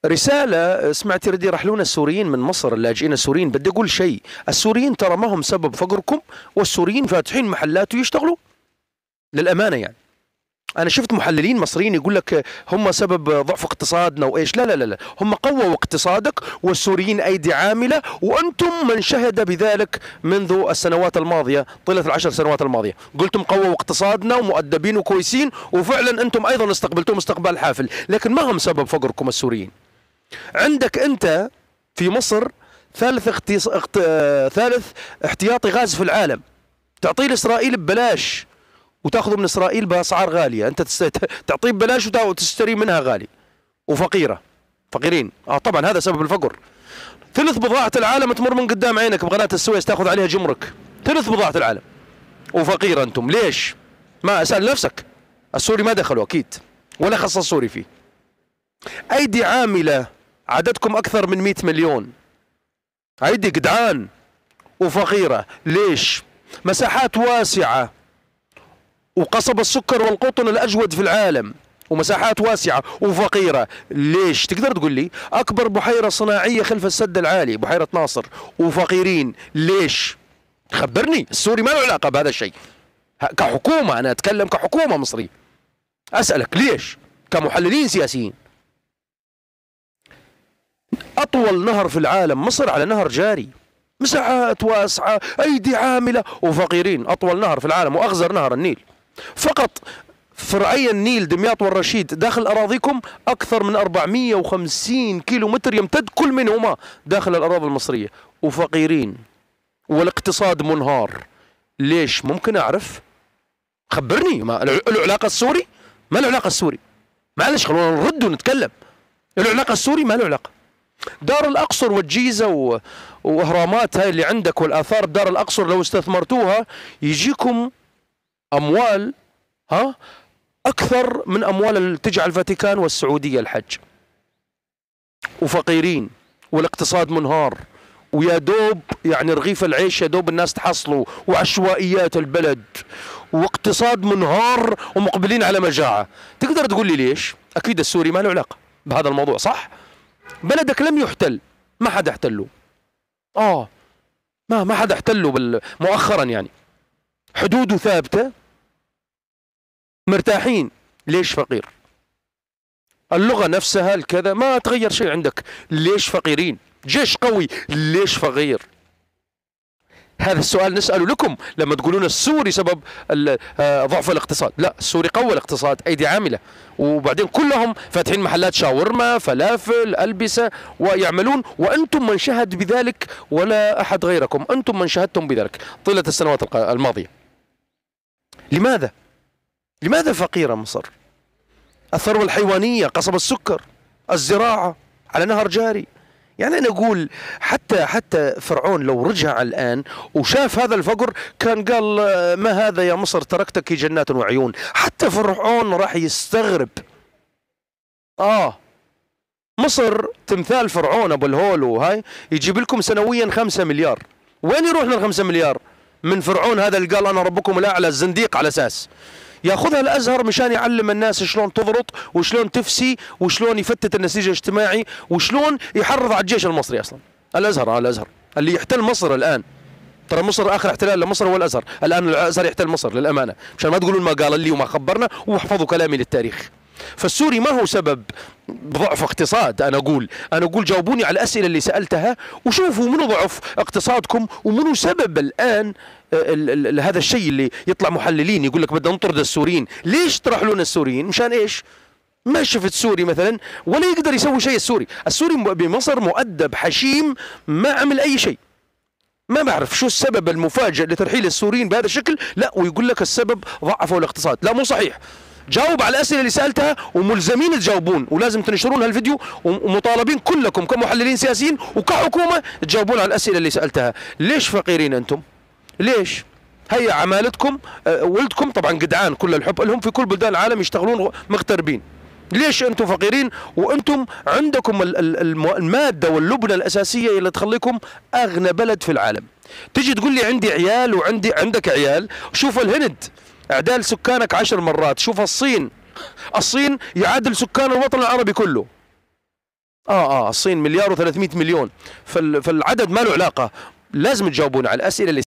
رسالة سمعت يريد يرحلون السوريين من مصر، اللاجئين السوريين. بدي أقول شيء، السوريين ترى ما هم سبب فقركم، والسوريين فاتحين محلات ويشتغلوا للأمانة. يعني أنا شفت محللين مصريين يقول لك هم سبب ضعف اقتصادنا وإيش. لا لا لا لا، هم قووا اقتصادك، والسوريين أيدي عاملة، وأنتم من شهد بذلك منذ السنوات الماضية، طيلة ال10 سنوات الماضية. قلتم قووا اقتصادنا ومؤدبين وكويسين، وفعلا أنتم أيضا استقبلتم استقبال حافل، لكن ما هم سبب فقركم السوريين. عندك أنت في مصر ثالث احتياطي غاز في العالم، تعطيه لإسرائيل ببلاش وتاخذه من اسرائيل باسعار غاليه. انت تعطيه ببلاش وتشتري منها غالي، وفقيره فقيرين. طبعا هذا سبب الفقر. ثلث بضاعه العالم تمر من قدام عينك بقناه السويس، تاخذ عليها جمرك. ثلث بضاعه العالم وفقيره انتم. ليش؟ ما اسال نفسك. السوري ما دخلوا اكيد، ولا خص السوري فيه. ايدي عامله، عددكم اكثر من 100 مليون، ايدي جدعان وفقيره. ليش؟ مساحات واسعه، وقصب السكر والقطن الأجود في العالم، ومساحات واسعة وفقيرة. ليش؟ تقدر تقول لي أكبر بحيرة صناعية خلف السد العالي بحيرة ناصر، وفقيرين. ليش؟ خبرني. السوري ما له علاقة بهذا الشيء كحكومة، أنا أتكلم كحكومة مصرية. أسألك ليش كمحللين سياسيين. أطول نهر في العالم مصر على نهر جاري، مساحات واسعة، أيدي عاملة وفقيرين. أطول نهر في العالم وأغزر نهر النيل. فقط فرعي النيل دمياط والرشيد داخل أراضيكم أكثر من 450 كيلو متر يمتد كل منهما داخل الأراضي المصرية، وفقيرين، والاقتصاد منهار. ليش؟ ممكن أعرف؟ خبرني. ما له علاقة السوري؟ ما له علاقة السوري. معلش خلونا نرد ونتكلم. له علاقة السوري؟ ما له علاقة. دار الأقصر والجيزة وأهرامات هاي اللي عندك، والآثار بدار الأقصر لو استثمرتوها يجيكم أموال أكثر من أموال اللي تجي على الفاتيكان والسعودية الحج. وفقيرين، والاقتصاد منهار، ويا دوب يعني رغيف العيش يا دوب الناس تحصلوا، وعشوائيات البلد، واقتصاد منهار، ومقبلين على مجاعة. تقدر تقول لي ليش؟ أكيد السوري ما له علاقة بهذا الموضوع، صح؟ بلدك لم يحتل، ما حدا احتله. ما حدا احتله مؤخرا، يعني حدوده ثابتة، مرتاحين. ليش فقير؟ اللغة نفسها، الكذا، ما تغير شيء عندك. ليش فقيرين؟ جيش قوي، ليش فقير؟ هذا السؤال نسأله لكم لما تقولون السوري سبب ضعف الاقتصاد. لا، السوري قوى الاقتصاد، أيدي عاملة، وبعدين كلهم فاتحين محلات شاورما، فلافل، ألبسة، ويعملون، وأنتم من شهد بذلك ولا أحد غيركم. أنتم من شهدتم بذلك طيلة السنوات الماضية. لماذا فقيرة مصر؟ الثروة الحيوانية، قصب السكر، الزراعة على نهر جاري. يعني أنا أقول حتى فرعون لو رجع الآن وشاف هذا الفقر كان قال ما هذا يا مصر تركتك جنات وعيون. حتى فرعون راح يستغرب. مصر تمثال فرعون أبو الهول، وهاي يجيب لكم سنويا 5 مليار. وين يروح لنا 5 مليار من فرعون هذا اللي قال أنا ربكم الأعلى، الزنديق، على أساس ياخذها الازهر مشان يعلم الناس شلون تضرط، وشلون تفسي، وشلون يفتت النسيج الاجتماعي، وشلون يحرض على الجيش المصري. اصلا الازهر اللي يحتل مصر الان. ترى مصر اخر احتلال لمصر هو الازهر. الان الازهر يحتل مصر للامانه، مشان ما تقولون ما قال لي وما خبرنا، واحفظوا كلامي للتاريخ. فالسوري ما هو سبب ضعف اقتصاد. انا اقول جاوبوني على الاسئله اللي سالتها، وشوفوا منو ضعف اقتصادكم ومنو سبب الان هذا الشيء اللي يطلع محللين يقول لك بدنا نطرد السوريين. ليش ترحلون السوريين؟ مشان ايش؟ ما شفت سوري مثلا ولا يقدر يسوي شيء. السوري بمصر مؤدب حشيم، ما عمل اي شيء. ما بعرف شو السبب المفاجئ لترحيل السوريين بهذا الشكل. لا، ويقول لك السبب ضعفوا الاقتصاد. لا، مو صحيح. جاوب على الاسئله اللي سالتها، وملزمين تجاوبون، ولازم تنشرون هالفيديو، ومطالبين كلكم كمحللين سياسيين وكحكومه تجاوبون على الاسئله اللي سالتها. ليش فقيرين انتم؟ ليش؟ هي عمالتكم، ولدكم طبعا جدعان كل الحب لهم في كل بلدان العالم يشتغلون مغتربين. ليش انتم فقيرين وانتم عندكم الماده واللبنه الاساسيه اللي تخليكم اغنى بلد في العالم؟ تجي تقول لي عندي عيال عندك عيال. شوف الهند اعدال سكانك 10 مرات. شوف الصين يعادل سكان الوطن العربي كله. الصين مليار و300 مليون، فالعدد ما له علاقة. لازم تجاوبون على الأسئلة اللي